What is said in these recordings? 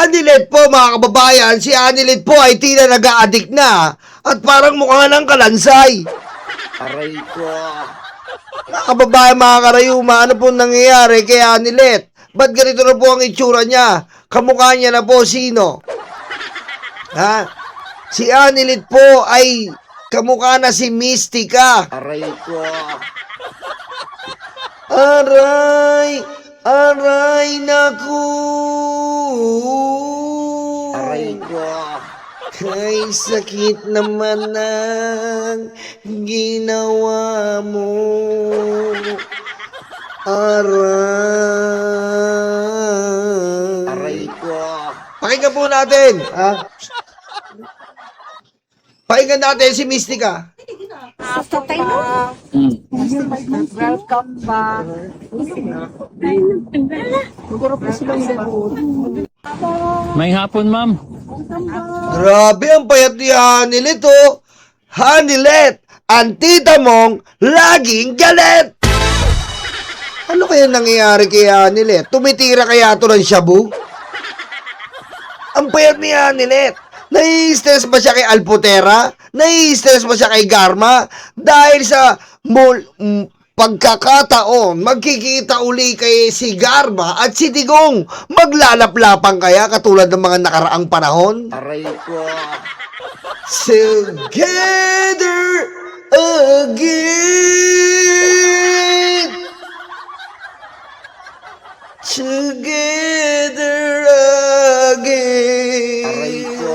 Anilet po mga kababayan, si Anilet po ay tila nag-a-addict na at parang mukha ng kalansay. Aray ko. Mga kababayan, mga karayuma, ano po nangyayari kay Anilet? Ba't ganito na po ang itsura niya? Kamukha niya na po sino? Ha? Si Anilet po ay kamukha na si Mystica. Aray ko. Aray! Aray naku! Aray ko. Kay sakit naman ang ginawa mo. Aray. Aray ko. Pakinggan po natin. Ha? Pakinggan natin si Mystica. Tatay mo. Welcome back. Siguro po silang May hapon, ma'am. Grabe ang payat ni Hanilet, oh. Hanilet, ang tita mong laging galit. Ano kaya nangyayari kay Hanilet? Tumitira kaya ito ng shabu? Ang payat ni Hanilet. Nai-stress ba siya kay Alputera? Nai-stress ba siya kay Garma? Dahil sa pagkakataon, magkikita uli kay si Garma at si Digong. Maglalaplapang kaya katulad ng mga nakaraang panahon? Aray ko. Together again. Together again. Aray ko.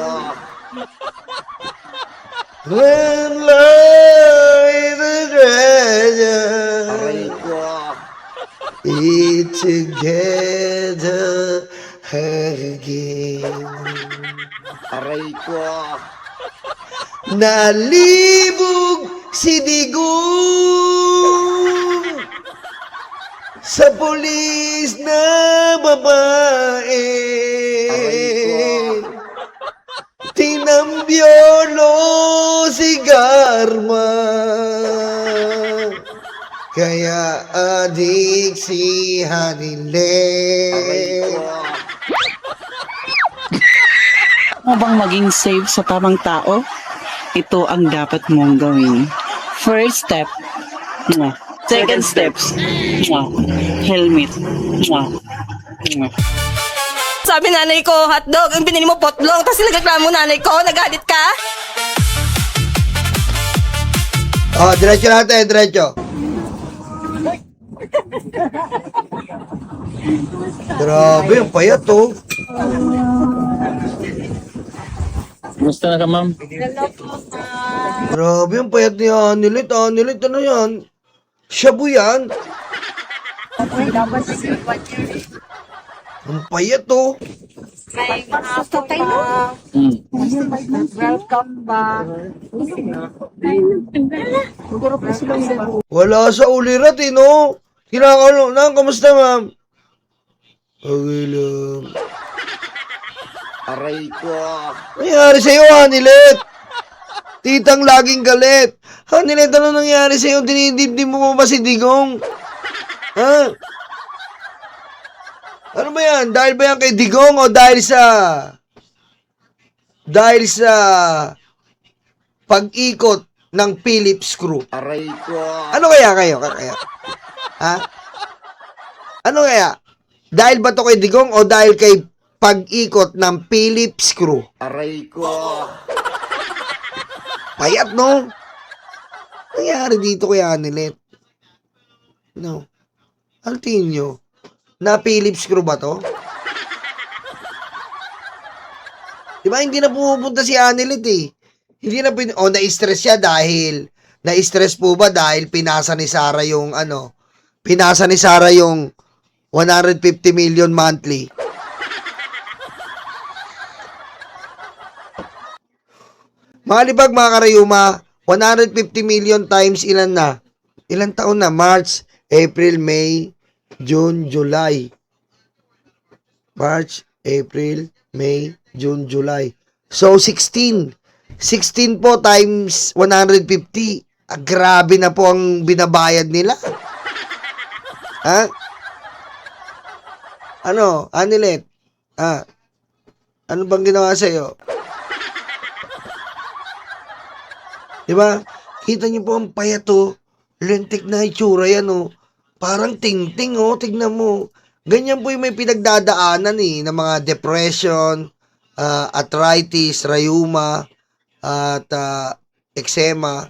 When life is treasure. Aray ko. It together again. Aray ko. Nalibog si Digong sa pulis na babae. Tinambyolo si Garma, kaya adik si Hanilet. Mo bang maging safe sa tamang tao? Ito ang dapat mong gawin. First step, second steps, helmet. Sabi nanay ko, hotdog, ang binili mo potlong, tapos nagreklamo nanay ko, nagalit ka? Oh, diretso natin, diretso. Grabe, ang payat, oh. Kumusta na ka, ma'am? Grabe, ang payat ni Hanilet. Hanilet, ano yan? Shabu yan? Ang payat, oh. Tatay mo. Welcome back. Siguro po silang Wala sa ulirat, eh, no? Kinakalo na, kamusta, ma'am? Okay lang. Aray ko. Nangyari sa'yo, Hanilet? Titang laging galit. Hanilet, ano nangyari sa'yo? Dinidibdib mo ba si Digong? Ha? Ano ba yan? Dahil ba yan kay Digong o dahil sa pag-ikot ng Phillips screw? Aray ko. Ano kaya kayo? Kaya? Ha? Ano kaya? Dahil ba to kay Digong o dahil kay pag-ikot ng Phillips screw? Aray ko. Payat, no? Nangyari dito kay Hanilet. No? Ano tingin nyo? Na Phillips screw ba to? Diba hindi na pumupunta si Hanilet, eh. Hindi na na-stress siya dahil na-stress po ba dahil pinasa ni Sarah yung pinasa ni Sarah yung 150 million monthly. Malibag mga karayuma, 150 million times ilan na? Ilang taon na? March, April, May, June, July. March, April, May, June, July. So, 16. 16 po times 150. Grabe na po ang binabayad nila. Ha? Ano? Anilet? Ano bang ginawa sa'yo? Diba? Kita niyo po ang payat oh. Lentik na itsura yan oh. Parang tingting oh. Tignan mo. Ganyan po yung may pinagdadaanan eh. Ng mga depression, arthritis, rheuma, at eczema.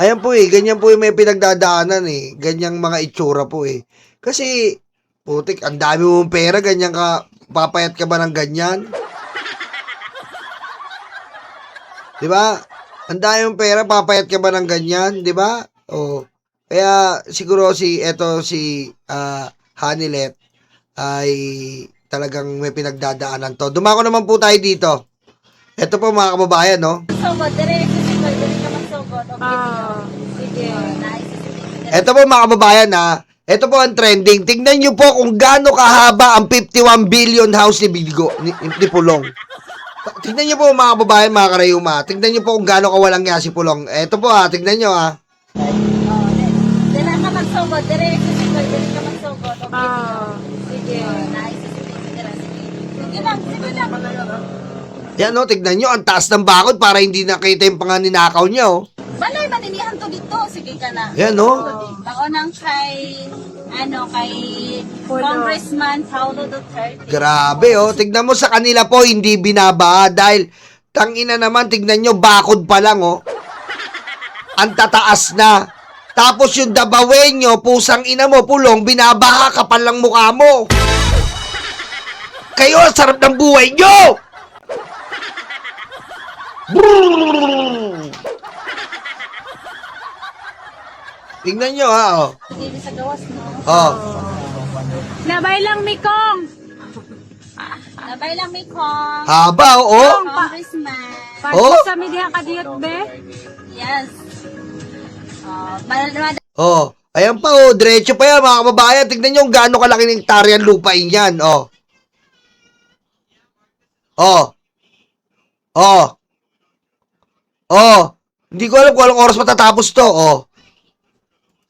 Ayan po eh. Ganyan po yung may pinagdadaanan eh. Ganyang mga itsura po eh. Kasi, putik, ang dami mong pera. Ganyan ka, papayat ka ba ng ganyan? Di ba? Ang dami mong pera, papayat ka ba ng ganyan? Di ba? Oh. Kaya siguro si Hanilet ay talagang may pinagdadaanan to. Dumako naman po tayo dito. Ito po mga kababayan, no? Sogod, diretso si Paul, dili ka magsogod. Okay, sige. Nice. Ito po mga kababayan, ha? Ito po ang trending. Tingnan nyo po kung gaano kahaba ang 51 billion house ni Bilgo, ni Pulong. Tingnan nyo po mga kababayan, mga karayuma. Tingnan nyo po kung gaano kawalang nga si Pulong. Ito po ha, tingnan nyo ha. Dili ka magsogod, diretso si Paul, dili ka magsogod. Okay, sige. Nice. Sige lang, sige lang. Yan o, tignan nyo, ang taas ng bakod para hindi nakita yung panganinakaw niya o. Balay, maninihan to dito. Sige ka na. Yan o. Paunang kay Congressman Paulo Duterte. Grabe o, tignan mo sa kanila po, hindi binaba dahil tangina naman, tignan nyo, bakod pa lang o. Ang tataas na. Tapos yung dabawenyo, pusang ina mo, Pulong, binabaha ka pa lang mukha mo. Kayo, sarap ng buhay nyo! Tingnan nyo ha, oh. Hindi sa gawas, no? Oh. Nabay lang, Mikong! Nabay lang, Mikong. Haba, oh. Congressman. Oh. Sa media ka diyot, be? Yes. Oh. Ayan pa, oh. Diretso pa yan, mga kababayan. Tignan nyo kung gaano kalaki ng hektaryan lupain yan, oh. Oh. Oh. Oh. Hindi ko alam kung anong oras matatapos to, oh.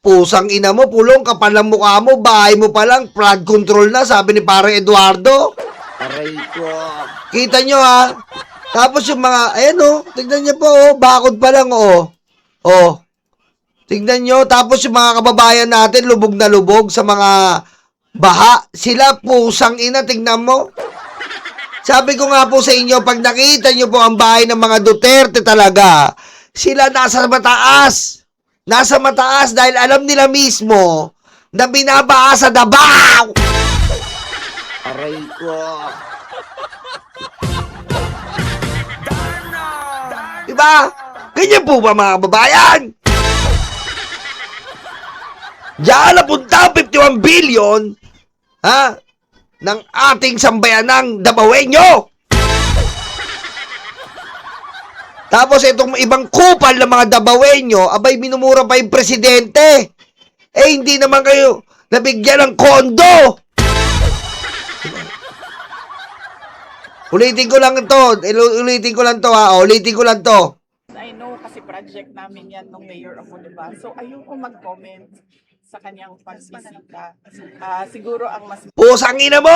Pusang ina mo, Pulong, kapal ng mukha mo, bahay mo pa lang, flood control na, sabi ni parang Eduardo. Aray ko. Kita nyo ha. Tapos yung mga, ayan o, tignan nyo po oh, bakod pa lang oh. Oh. Tignan nyo, tapos yung mga kababayan natin, lubog na lubog sa mga baha. Sila pusang ina, tignan mo. Sabi ko nga po sa inyo, pag nakita nyo po ang bahay ng mga Duterte talaga, sila nasa mataas. Nasa mataas dahil alam nila mismo na binabaha sa Davao. Aray ko. Diba? Ganyan po ba mga kababayan? Diyan napunta ang 51 billion ha, ng ating sambayanang Davaoenyo. Tapos itong ibang kupal ng mga Davaoenyo, abay minumura pa yung presidente. Eh hindi naman kayo nabigyan ng kondo. Ulitin ko lang to. Ulitin ko lang to ha. Ulitin ko lang to. I know kasi project namin yan nung mayor ako, diba? So ayoko mag-comment sa kanyang pagbisita. Siguro ang mas Pusang ina mo!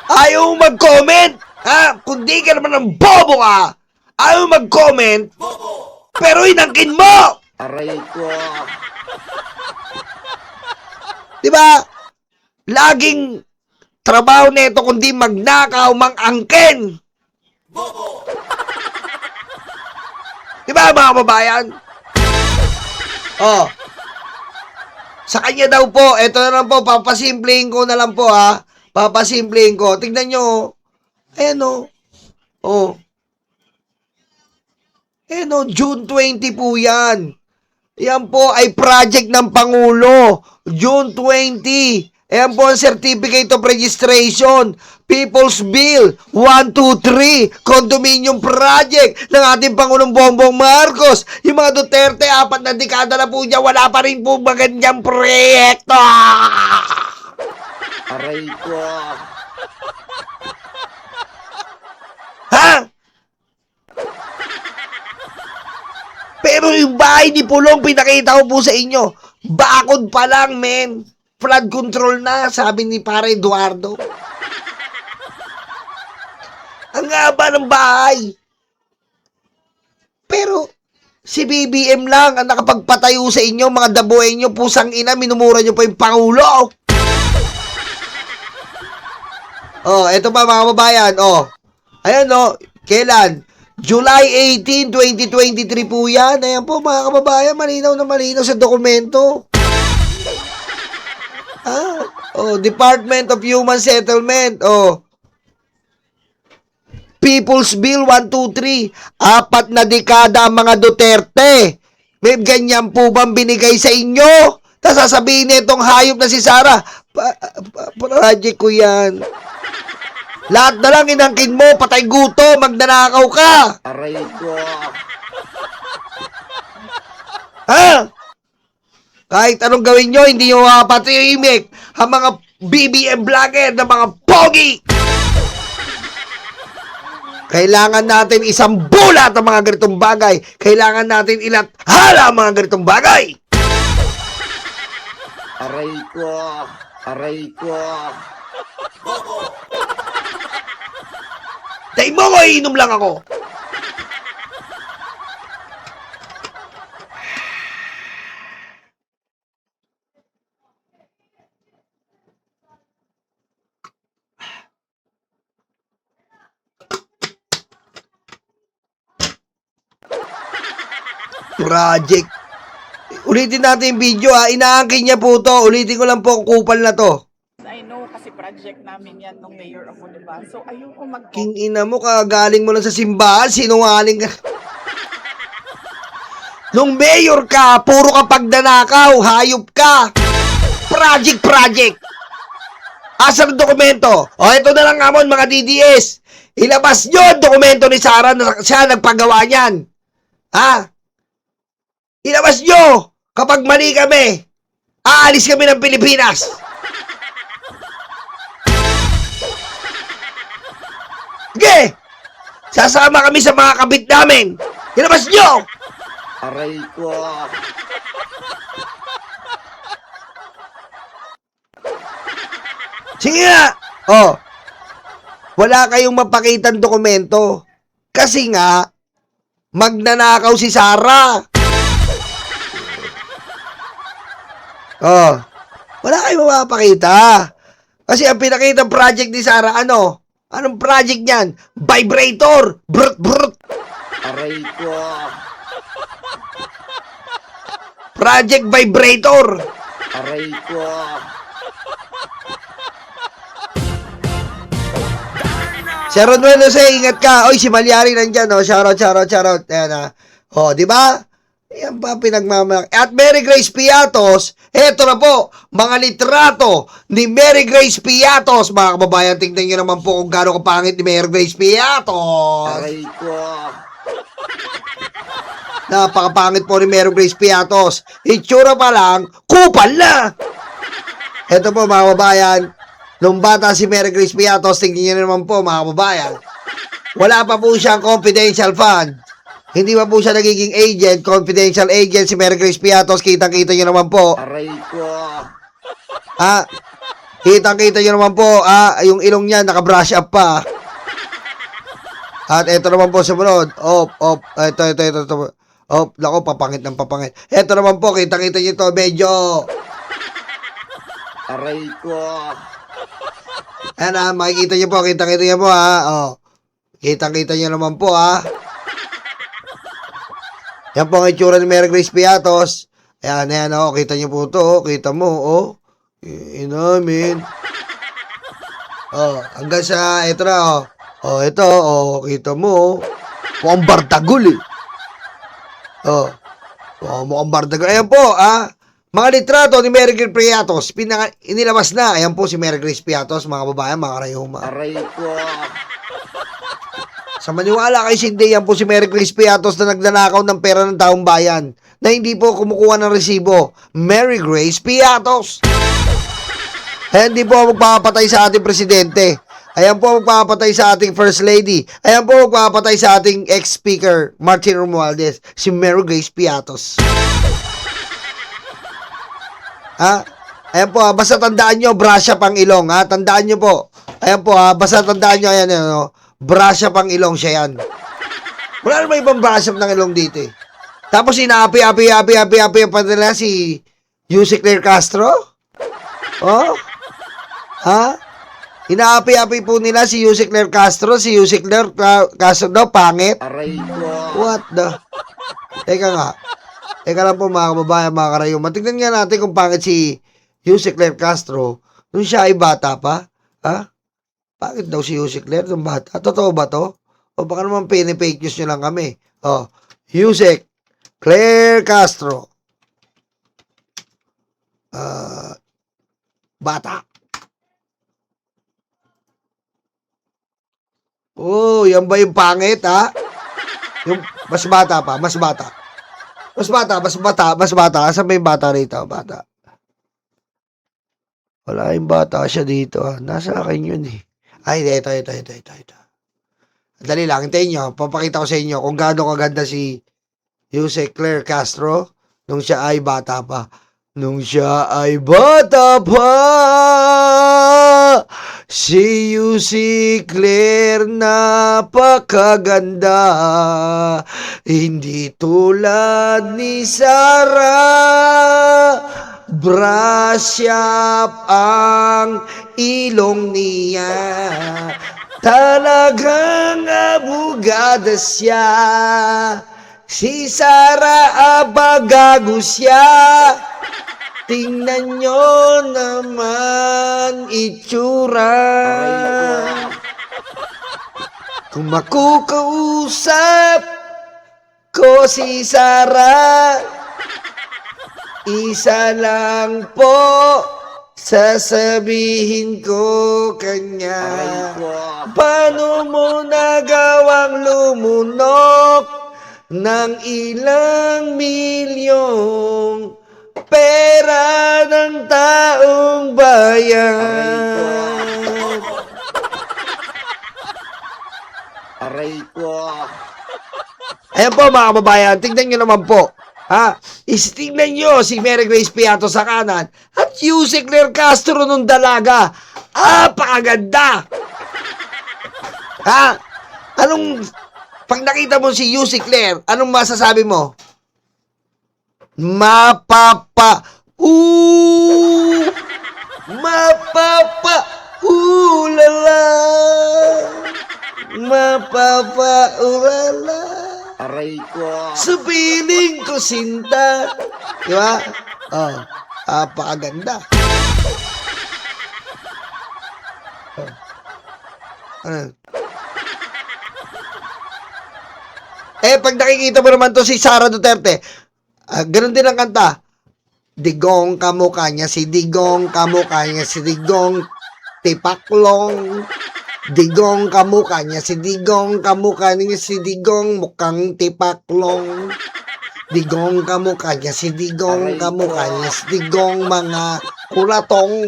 Ayaw mag-comment! Ha? Kung di ka naman ng bobo ka! Ayaw mag-comment! Pero inangkin mo! Aray ko. Diba? Laging trabaho nito kundi magnakaw, mang-angkin! Diba mga kababayan? Oh. Sa kanya daw po, eto na lang po, papasimplihin ko na lang po ha. Papasimplihin ko. Tignan nyo. Ayan o. Oh. Ayan o, June 20 po yan. Yan po ay project ng Pangulo. June 20. Ayan po ang Certificate of Registration. People's Bill 123. Condominium Project ng ating Pangulong Bongbong Marcos. Yung mga Duterte, 4 na dekada na po niya, wala pa rin po magandang proyekto. Aray ko. Ha? Pero yung bahay ni Pulong, pinakita ko po sa inyo. Bakod pa lang, men. Flood control na, sabi ni Pare Eduardo. Ang haba ng bahay. Pero, si BBM lang ang nakapagpatayo sa inyo, mga dabuhay nyo, pusang ina, minumura nyo pa yung Pangulo. Oh, eto pa mga kababayan, oh. Ayan, oh, kailan? July 18, 2023 po yan. Ayan po mga kababayan, malinaw na malinaw sa dokumento. Department of Human Settlement. People's Bill 123. 4 na dekada ang mga Duterte. May ganyan po bang binigay sa inyo? Tapos sasabihin nitong hayop na si Sara, project ko yan. Lahat na lang inangkin mo, patay guto, magnanakaw ka. Aray ko. Ha? Kahit anong gawin nyo, hindi nyo mapatahimik ang mga BBM vlogger na mga pogi. Kailangan natin isang bulat ang mga ganitong bagay. Kailangan natin ilathala ang mga ganitong bagay. Aray ko. Aray ko. Dahil mo ko, iinom lang ako. Project. Ulitin natin yung video ha. Inaangkin niya po to. Ulitin ko lang po ang kupal na to. I know kasi project namin yan nung mayor ako, diba? So, ayoko King ina mo, kagaling mo lang sa simbahan, sinungaling ka. Nung mayor ka, puro ka pagdanakaw, hayop ka. Project. Asan ang dokumento? O, ito na lang namon mga DDS. Ilabas nyo ang dokumento ni Sara na siya nagpagawa niyan. Ha? Ilabas nyo! Kapag mali kami, aalis kami ng Pilipinas. Sige! Sasama kami sa mga kabit namin. Ilabas nyo! Aray ko. Sige nga! Oh, wala kayong mapakitang dokumento. Kasi nga, magnanakaw si Sara. Oh, wala kayong mapapakita. Kasi ang pinakitang project ni Sara, ano? Anong project niyan? Vibrator! Brut! Aray ko. Project Vibrator! Aray ko. Sharon Jose, ingat ka. Oy, si Malyari nandyan, oh. Shoutout. Ayan, ah. Oh, di ba? Yan pa pinagmamalaki. At Mary Grace Piatos, eto na po, mga litrato ni Mary Grace Piatos. Mga kababayan, tingnan nyo naman po kung gaano kapangit ni Mary Grace Piatos. Aray ko. Napakapangit po ni Mary Grace Piatos. Itsura pa lang, kupal na. Eto po mga kababayan, nung bata si Mary Grace Piatos, tingnan nyo naman po mga kababayan, wala pa po siyang confidential fund. Hindi pa po siya nagiging agent, confidential agent si Mary Grace Piatos. Kitang-kita nyo naman po. Aray ko. Kitang-kita nyo naman po. Yung ilong niya, naka-brush up pa. At ito naman po sumunod. Ito. Lako, papangit ng papangit. Ito naman po, kitang-kita nyo ito. Medyo. Aray ko. Ayan makikita nyo po. Kitang-kita nyo po Kitang-kita nyo naman po Yan po ang itsura ni Mary Grace Piatos. Ayan, kita nyo po ito, kita mo, inamin. Hanggang sa, ito na, ito, kita mo, mukhang bardagul, mukhang bardagul. Ayan po, mga litrato ni Mary Grace Piatos, inilabas na. Ayan po si Mary Grace Piatos, mga babayan, mga karayuma. Aray ko. Sa maniwala kay Cindy, yan po si Mary Grace Piatos na nagnanakaw ng pera ng taong bayan na hindi po kumukuha ng resibo. Mary Grace Piatos. Hindi po magpapatay sa ating presidente. Ayan po magpapatay sa ating First Lady. Ayan po magpapatay sa ating ex-speaker, Martin Romualdez, si Mary Grace Piatos. Ha? Ayan po, basta tandaan nyo, brasya pang ilong, ha? Tandaan nyo po. Ayan po, ha? Basta tandaan nyo, ayan, ano, brasya pang ilong siya yan. Wala naman ibang brasya ng ilong dito, eh. Tapos inaapi pa nila si Yusek Claire Castro? Oh? Ha? Inaapi-api po nila si Yusek Claire Castro. Si Yusek Claire Castro daw, pangit. Aray ko. What the? Teka nga. Teka lang po mga kababayan, mga karayuman. Tignan nga natin kung pangit si Yusek Claire Castro nung siya ay bata pa. Ha? Pangit daw si Yusek Claire nung bata. Totoo ba to? O baka naman pinipake news nyo lang kami. O, Yusek Claire Castro. Bata. Oh, yan ba yung pangit, ha? Yung mas bata pa, mas bata. Mas bata. Asan ba yung bata rito? Bata. Wala yung bata siya dito, ha? Nasa akin yun, eh. Ay, ito. Dali lang, hintayin nyo. Papakita ko sa inyo kung gaano kaganda si Yusek Claire Castro nung siya ay bata pa. Nung siya ay bata pa, si Yusek Claire napakaganda. Hindi tulad ni Sarah, brasyap ang ilong niya. Talagang abugada siya. Si Sarah abagago siya. Tingnan nyo naman itsura. Kung makukausap ko si Sarah, isa lang po sasabihin ko kanya. Paano mo nagawang lumunok ng ilang milyong pera ng taong bayan? Aray ko. Ayan po mga kababayan, tignan nyo naman po. Ha? Tingnan nyo si Mary Grace Piatos sa kanan at Yusek Claire Castro nung dalaga. Pakaganda! Ha? Pag nakita mo si Yusek Claire, anong masasabi mo? Ulala. Ulala. Aray ko. Sa piling ko sinta. Di ba? Oh, pakaganda. Ano? Pag nakikita mo naman to si Sara Duterte, ganun din ang kanta. Digong kamukha niya si Digong, kamukha niya si Digong, tipaklong. Digong kamukha niya si Digong, kamukha niya si Digong, mukhang tipaklong. Digong kamukha niya si Digong, kamukha niya si Digong, mga kulatong.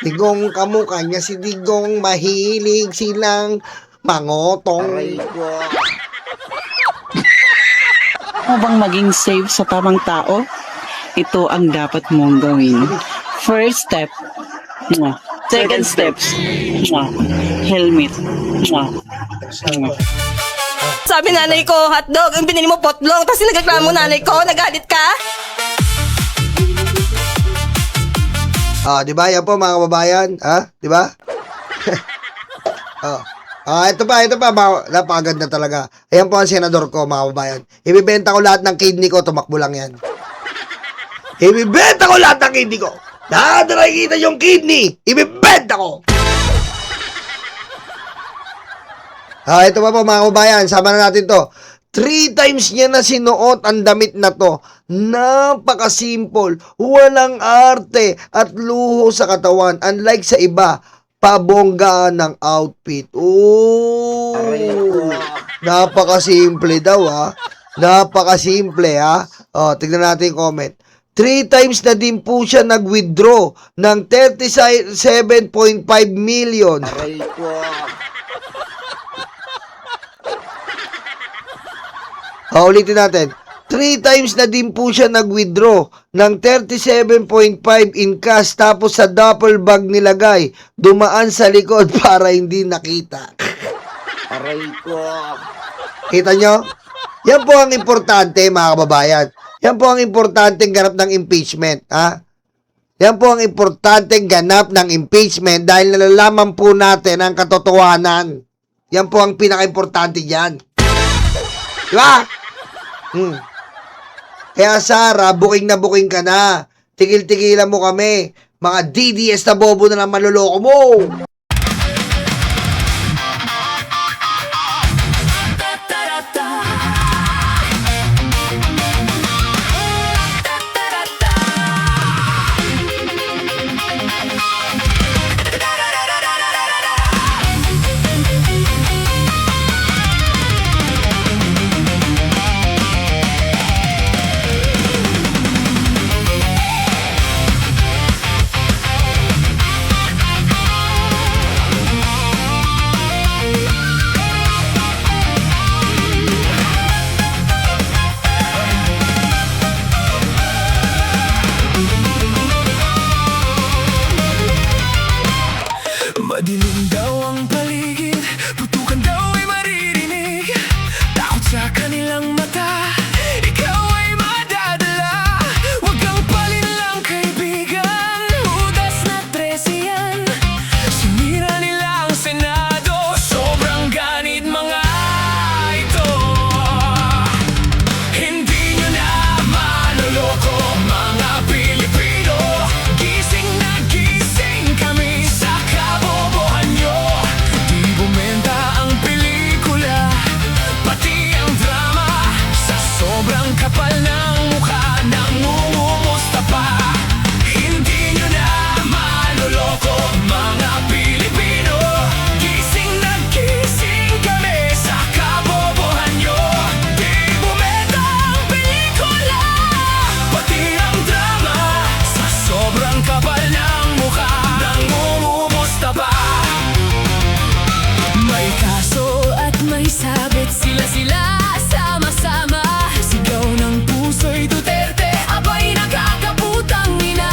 Digong kamukha niya si Digong, mahilig silang mangotong. Aray ko. Ano bang maging safe sa tamang tao? Ito ang dapat mong gawin. First step, second steps, helmet. Sabi nanay ko, hotdog, yung binili mo potlong, tapos nagreklamo nanay ko, nagalit ka? Di ba? Yan po mga kababayan, ha? Di ba? Ito pa, napakaganda talaga. Ayan po ang senador ko, mga kababayan. Ibibenta ko lahat ng kidney ko, tumakbo lang yan. Ibibenta ko lahat ng kidney ko. Lahat na nakikita yung kidney, ibibenta ko. Ito pa po mga kababayan, sama na natin to. 3 times niya na sinuot ang damit na to. Napaka-simple, walang arte at luho sa katawan. Unlike sa iba, pabonggaan ng outfit. Napaka-simple daw, ha. Napaka-simple, ha. Tignan natin yung comment. 3 times na din po siya nag-withdraw ng 37.5 million. Aray ko. Ulitin natin. 3 times na din po siya nag-withdraw ng 37.5 in cash tapos sa duffel bag nilagay. Dumaan sa likod para hindi nakita. Aray ko. Kita nyo? Yan po ang importante, mga kababayan. Yan po ang importanteng ganap ng impeachment. Ha? Yan po ang importanteng ganap ng impeachment dahil nalalaman po natin ang katotohanan. Yan po ang pinaka-importante dyan. Diba? Kaya Sara, booking na booking ka na. Tigil-tigilan mo kami. Mga DDS na bobo na lang maluloko mo. Madilim daw ang paligid, putukan daw ay maririnig. Takot sa kanilang mata, ikaw ay madadala. Huwag kang palinlang kaibigan, hudas na 13 yan. Sinira nila ang Senado, sobrang ganid mga ito. Hindi nyo na maloloko mga Pilipino. Gising na gising kami sa kabobohan nyo. Di bumenta ang pelikula, pati ang drama. Sa sobrang kapal ng mukha, nangungumusta pa. Hindi nyo na maloloko mga Pilipino. Gising na gising kami sa kabobohan nyo. Di bumenta ang pelikula, pati ang drama. Sa sobrang kapal ng mukha, nangungumusta pa. May kaso at may sabit, sila sama-sama. Sigaw ng puso'y Duterte, abay nakakaputang ina.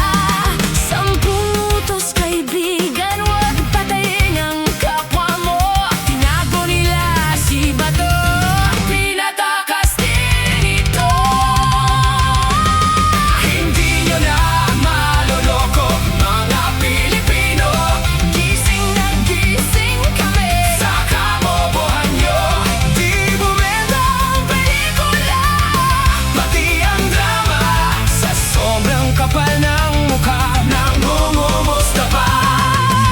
10 utos kaibigan, huwag patayin ang kapwa mo. Tinago nila si Bato, pinatakas din ito. Hindi nyo na maloloko mga Pilipino. Gising na gising kami sa kabobohan nyo. Di bumenta ang pelikula, pati ang drama. Sa sobrang kapal ng mukha, nangungumusta pa.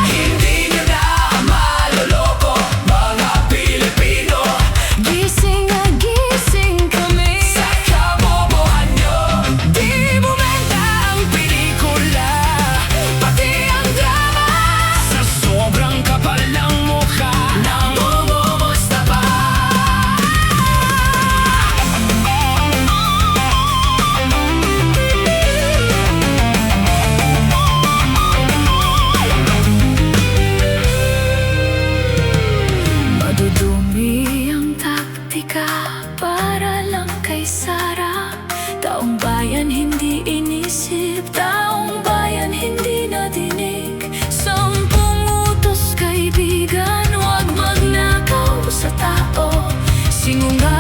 Hindi nyo na maloloko mga Pilipino. Gising na gising kami sa kabobohan nyo. Di bumenta ang pelikula, pati ang drama. Sa sobrang kapal ng mukha, nangungumusta pa. Madudumi ang taktika para lang kay Sara. Taong bayan hindi inisip, taong bayan hindi nadinig. 10 utos kaibigan, huwag magnakaw sa tao. Singungaling